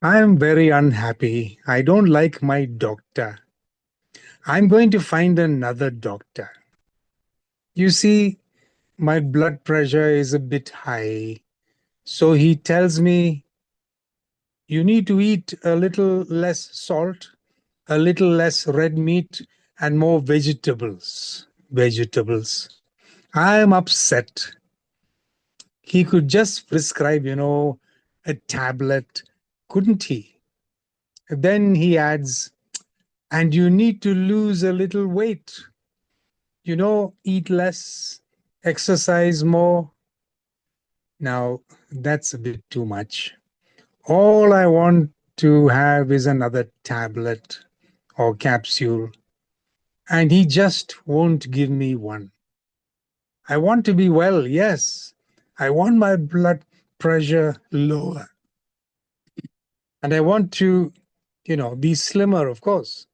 I am very unhappy. I don't like my doctor. I'm going to find another doctor. You see, my blood pressure is a bit high. So he tells me you need to eat a little less salt, a little less red meat, and more vegetables. Vegetables. I am upset. He could just prescribe, a tablet, couldn't he? Then he adds, and you need to lose a little weight. Eat less, exercise more. Now, that's a bit too much. All I want to have is another tablet or capsule, and he just won't give me one. I want to be well, yes. I want my blood pressure lower, and I want to, be slimmer, of course,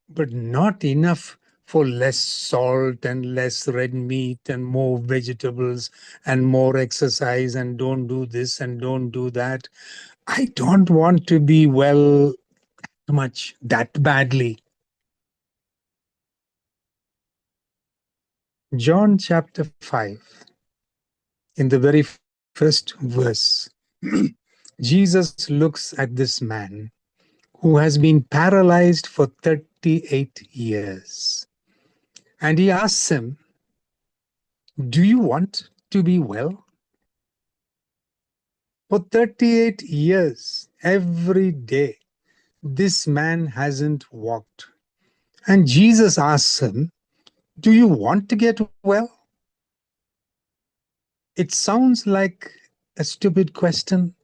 but not enough for less salt and less red meat and more vegetables and more exercise and don't do this and don't do that. I don't want to be well much that badly. John chapter 5, in the very first verse, Jesus looks at this man who has been paralyzed for 38 years. And he asks him, do you want to be well? For 38 years, every day, this man hasn't walked. And Jesus asks him, do you want to get well? It sounds like a stupid question,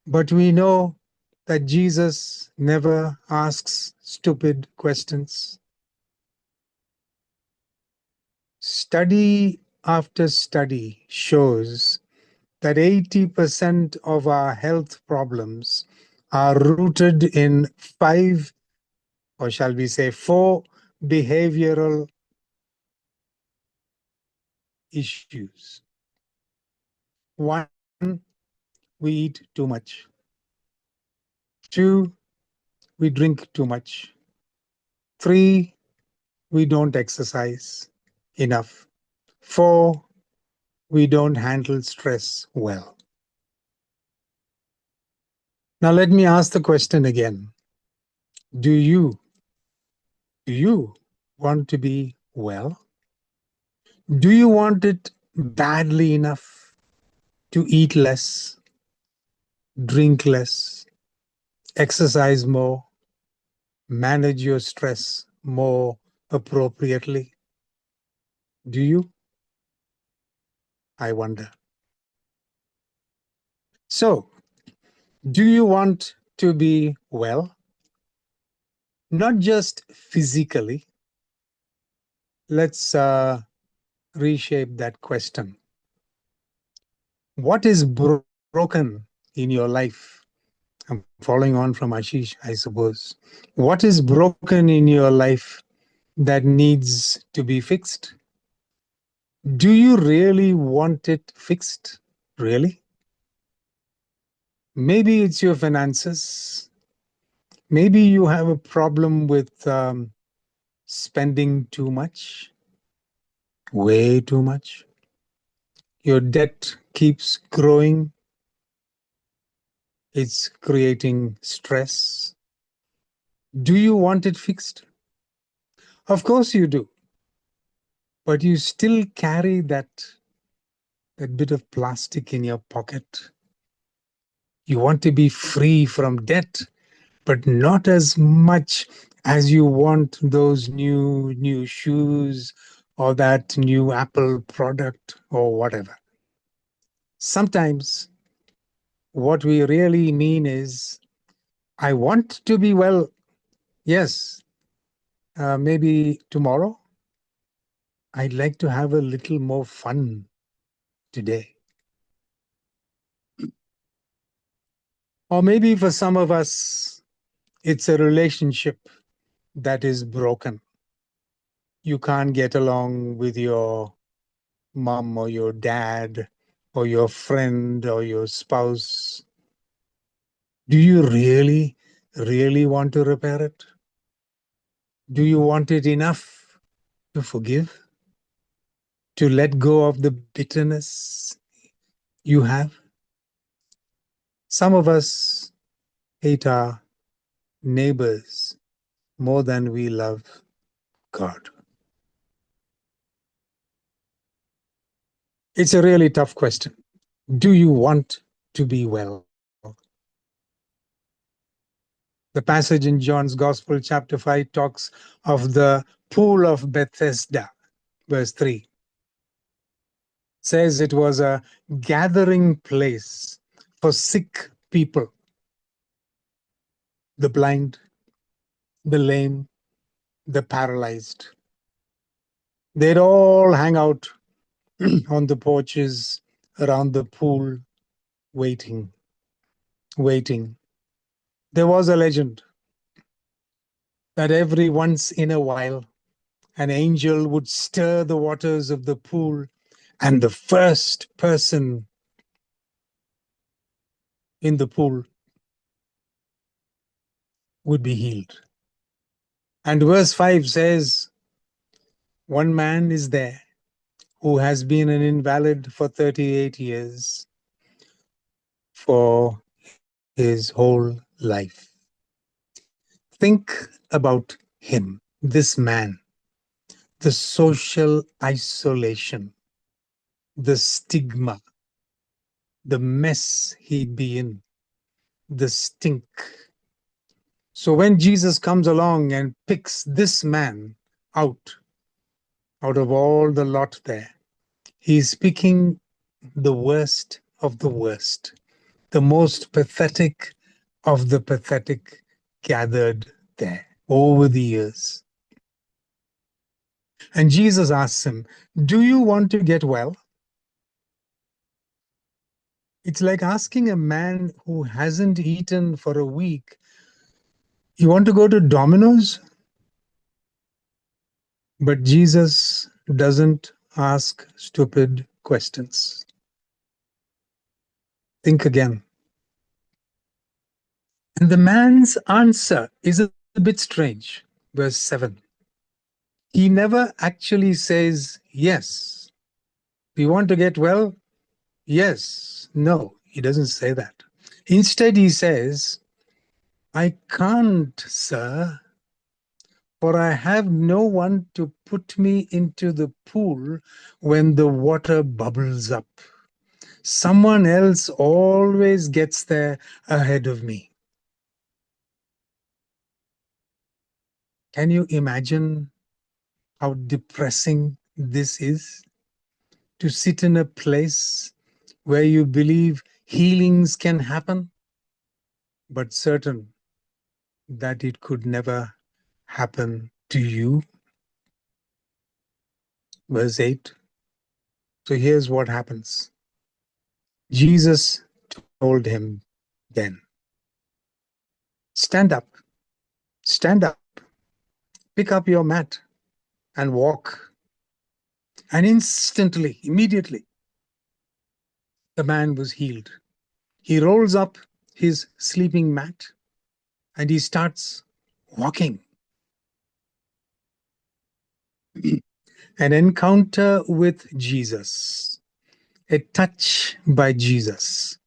but we know that Jesus never asks stupid questions. Study after study shows that 80% of our health problems are rooted in five, or shall we say, four behavioral issues. One, we eat too much. Two, we drink too much. Three, we don't exercise enough. Four, we don't handle stress well. Now let me ask the question again. Do you do you want to be well? Do you want it badly enough to eat less, drink less, exercise more, manage your stress more appropriately? Do you? I wonder. So, do you want to be well? Not just physically. Let's reshape that question. What is broken in your life? I'm following on from Ashish, I suppose. What is broken in your life that needs to be fixed? Do you really want it fixed? Really? Maybe it's your finances. Maybe you have a problem with spending too much, way too much. Your debt keeps growing. It's creating stress. Do you want it fixed? Of course you do. But you still carry that bit of plastic in your pocket. You want to be free from debt, but not as much as you want those new shoes or that new Apple product or whatever. Sometimes what we really mean is, I want to be well. Yes, maybe tomorrow. I'd like to have a little more fun today. Or maybe for some of us, it's a relationship that is broken. You can't get along with your mom or your dad or your friend or your spouse. Do you really, really want to repair it? Do you want it enough to forgive? To let go of the bitterness you have? Some of us hate our neighbors more than we love God. It's a really tough question. Do you want to be well? The passage in John's Gospel, chapter 5, talks of the pool of Bethesda, verse 3. Says it was a gathering place for sick people, the blind, the lame, the paralyzed. They'd all hang out on the porches around the pool, waiting. There was a legend that every once in a while, an angel would stir the waters of the pool, and the first person in the pool would be healed. And verse 5 says, one man is there who has been an invalid for 38 years, for his whole life. Think about him, this man, the social isolation, the stigma, the mess he'd be in, the stink. So when Jesus comes along and picks this man out of all the lot there, he's picking the worst of the worst, the most pathetic of the pathetic gathered there over the years. And Jesus asks him, do you want to get well? It's like asking a man who hasn't eaten for a week, you want to go to Domino's? But Jesus doesn't ask stupid questions. Think again. And the man's answer is a bit strange. Verse 7. He never actually says yes. Do you want to get well? Yes. No, he doesn't say that. Instead, he says, I can't, sir, for I have no one to put me into the pool when the water bubbles up. Someone else always gets there ahead of me. Can you imagine how depressing this is? To sit in a place where you believe healings can happen, but certain that it could never happen to you. Verse 8. So here's what happens. Jesus told him then, stand up, pick up your mat and walk. And instantly, immediately, the man was healed. He rolls up his sleeping mat and he starts walking. An encounter with Jesus, a touch by Jesus,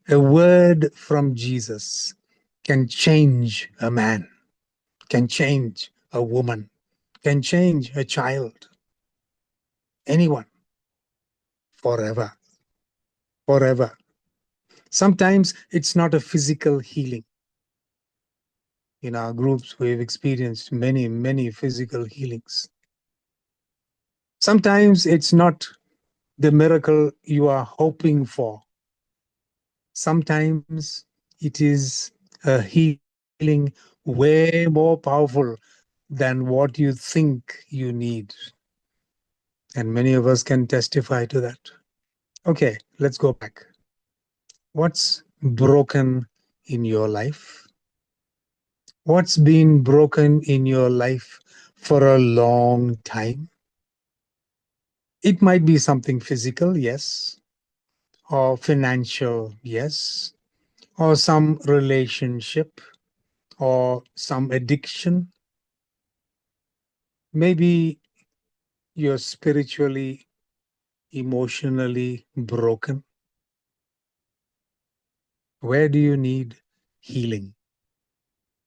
a word from Jesus can change a man, can change a woman, can change a child, anyone, forever, forever. Sometimes it's not a physical healing. In our groups, we've experienced many, many physical healings. Sometimes it's not the miracle you are hoping for. Sometimes it is a healing way more powerful than what you think you need. And many of us can testify to that. Okay, let's go back. What's broken in your life? What's been broken in your life for a long time? It might be something physical, yes, or financial, yes, or some relationship, or some addiction. Maybe you're spiritually, emotionally broken. Where do you need healing?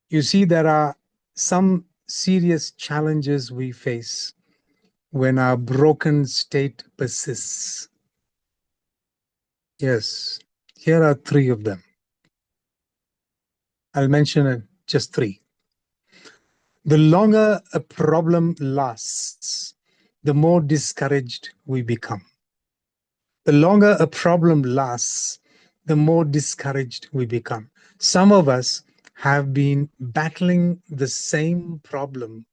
You see, there are some serious challenges we face when our broken state persists. Yes, here are three of them. I'll mention just three. The longer a problem lasts, the more discouraged we become. The longer a problem lasts, the more discouraged we become. Some of us have been battling the same problem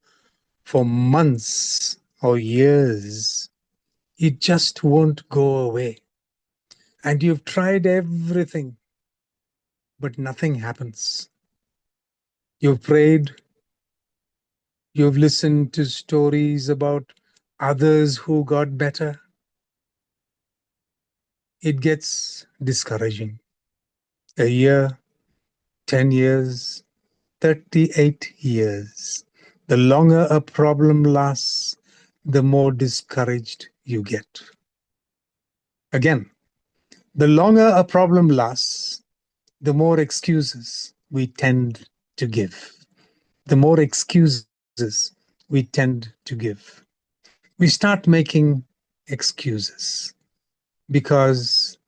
for months or years. It just won't go away. And you've tried everything, but nothing happens. You've prayed, you've listened to stories about others who got better. It gets discouraging. A year, 10 years, 38 years. The longer a problem lasts, the more discouraged you get. Again, the longer a problem lasts, the more excuses we tend to give. The more excuses we tend to give. We start making excuses because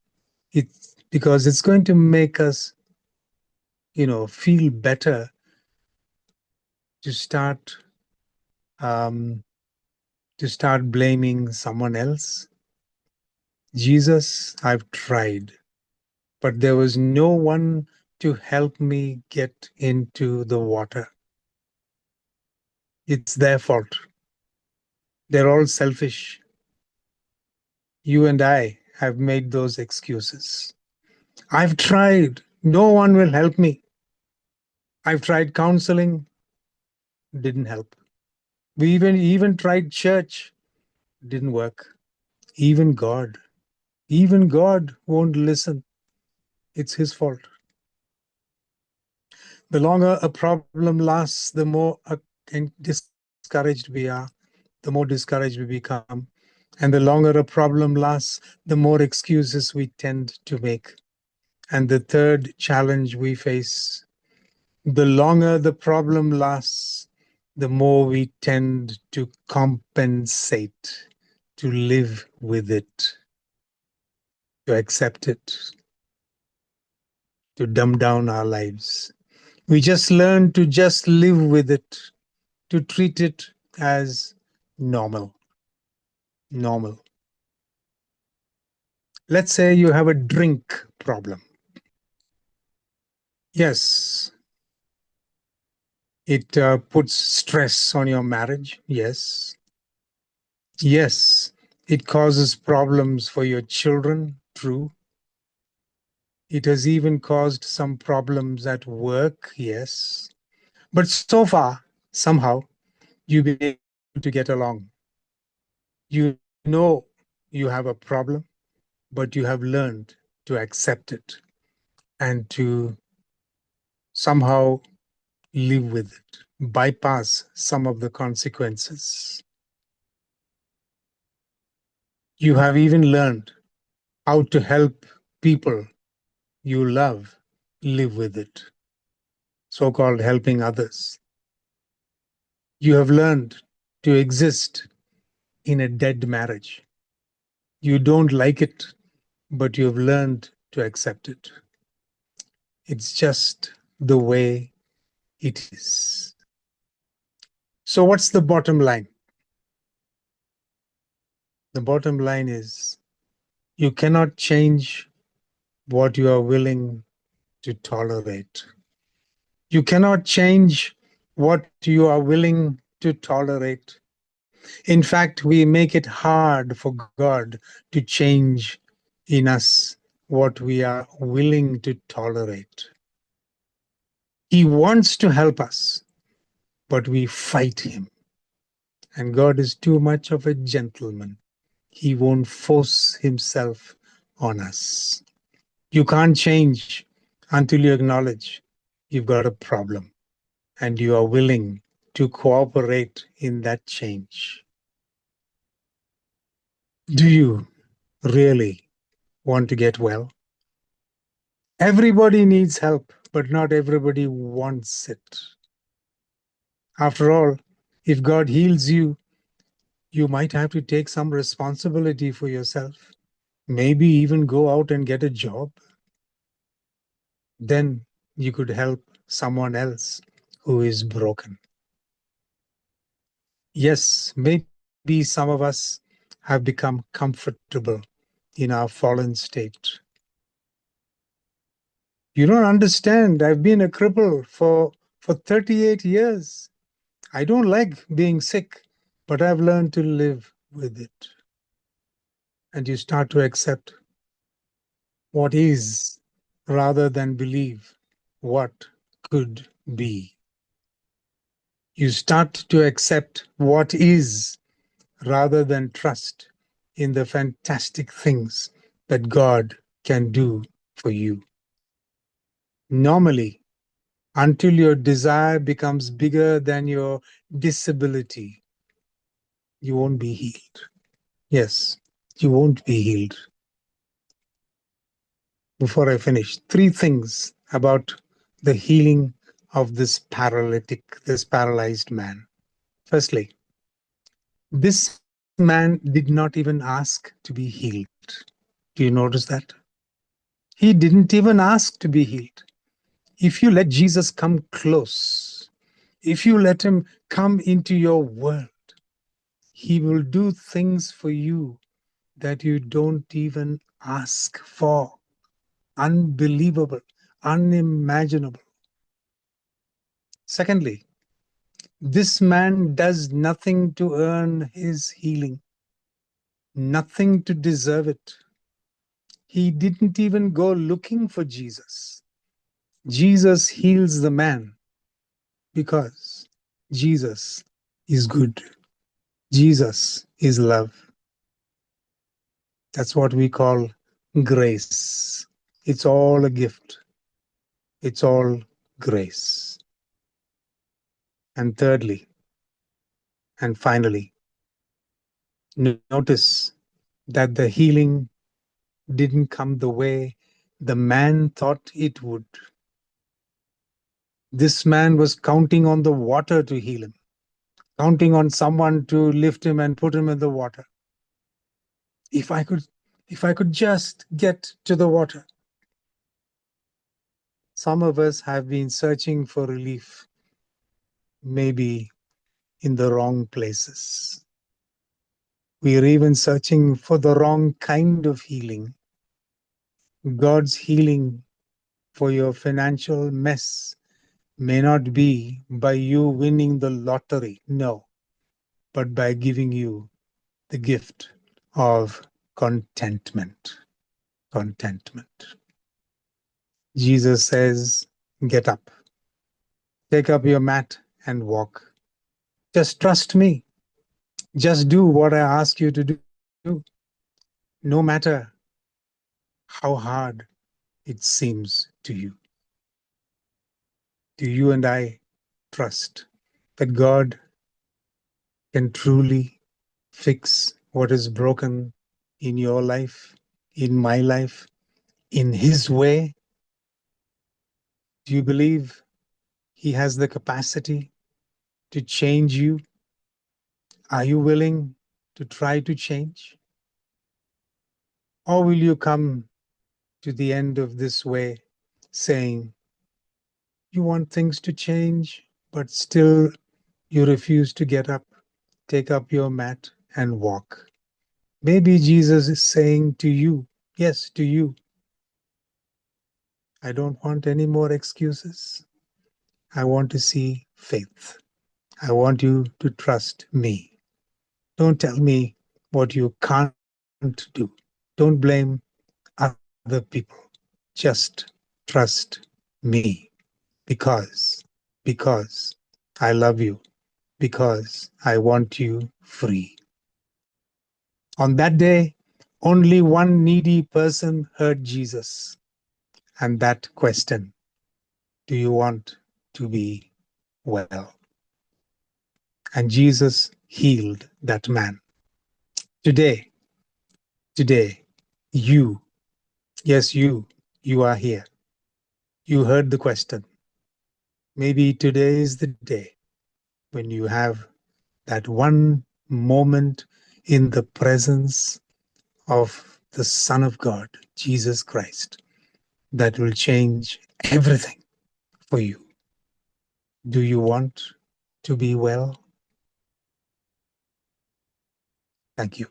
it's going to make us, feel better to start um, blaming someone else. Jesus, I've tried, but there was no one to help me get into the water. It's their fault. They're all selfish. You and I have made those excuses. I've tried. No one will help me. I've tried counseling. Didn't help. We even tried church. Didn't work. Even God. Even God won't listen. It's his fault. The longer a problem lasts, the more discouraged we are, the more discouraged we become. And the longer a problem lasts, the more excuses we tend to make. And the third challenge we face, the longer the problem lasts, the more we tend to compensate, to live with it, to accept it, to dumb down our lives. We just learn to just live with it, to treat it as normal. Normal. Let's say you have a drink problem. Yes, it puts stress on your marriage. Yes. Yes, it causes problems for your children. True. It has even caused some problems at work. Yes. But so far, somehow, you've been able to get along. You know you have a problem, but you have learned to accept it and to somehow live with it, bypass some of the consequences. You have even learned how to help people you love live with it, so called helping others. You have learned to exist in a dead marriage. You don't like it, but you have learned to accept it. It's just the way it is. So, what's the bottom line? The bottom line is you cannot change what you are willing to tolerate. You cannot change what you are willing to tolerate. In fact, we make it hard for God to change in us what we are willing to tolerate. He wants to help us, but we fight him. And God is too much of a gentleman. He won't force himself on us. You can't change until you acknowledge you've got a problem and you are willing to cooperate in that change. Do you really want to get well? Everybody needs help, but not everybody wants it. After all, if God heals you, you might have to take some responsibility for yourself. Maybe even go out and get a job. Then you could help someone else who is broken. Yes, maybe some of us have become comfortable in our fallen state. You don't understand. I've been a cripple for 38 years. I don't like being sick, but I've learned to live with it. And you start to accept what is rather than believe what could be. You start to accept what is rather than trust in the fantastic things that God can do for you. Normally, until your desire becomes bigger than your disability, you won't be healed. Yes, you won't be healed. Before I finish, three things about the healing of this paralytic, this paralyzed man. Firstly, this man did not even ask to be healed. Do you notice that? He didn't even ask to be healed. If you let Jesus come close, if you let him come into your world, he will do things for you that you don't even ask for. Unbelievable, unimaginable. Secondly, this man does nothing to earn his healing, nothing to deserve it. He didn't even go looking for Jesus. Jesus heals the man because Jesus is good. Jesus is love. That's what we call grace. It's all a gift. It's all grace. And thirdly, and finally, notice that the healing didn't come the way the man thought it would. This man was counting on the water to heal him, counting on someone to lift him and put him in the water. If I could, if I could just get to the water. Some of us have been searching for relief, maybe in the wrong places. We are even searching for the wrong kind of healing. God's healing for your financial mess may not be by you winning the lottery, no, but by giving you the gift of contentment. Contentment. Jesus says, get up, take up your mat and walk. Just trust me. Just do what I ask you to do, no matter how hard it seems to you. Do you and I trust that God can truly fix what is broken in your life, in my life, in His way? Do you believe He has the capacity to change you? Are you willing to try to change? Or will you come to the end of this way saying, you want things to change, but still you refuse to get up, take up your mat, and walk? Maybe Jesus is saying to you, yes, to you, I don't want any more excuses. I want to see faith. I want you to trust me. Don't tell me what you can't do. Don't blame other people. Just trust me because I love you, because I want you free. On that day, only one needy person heard Jesus, And that question, do you want to be well? And Jesus healed that man. Today, today, you, yes, you are here. You heard the question. Maybe today is the day when you have that one moment in the presence of the Son of God, Jesus Christ, that will change everything for you. Do you want to be well? Thank you.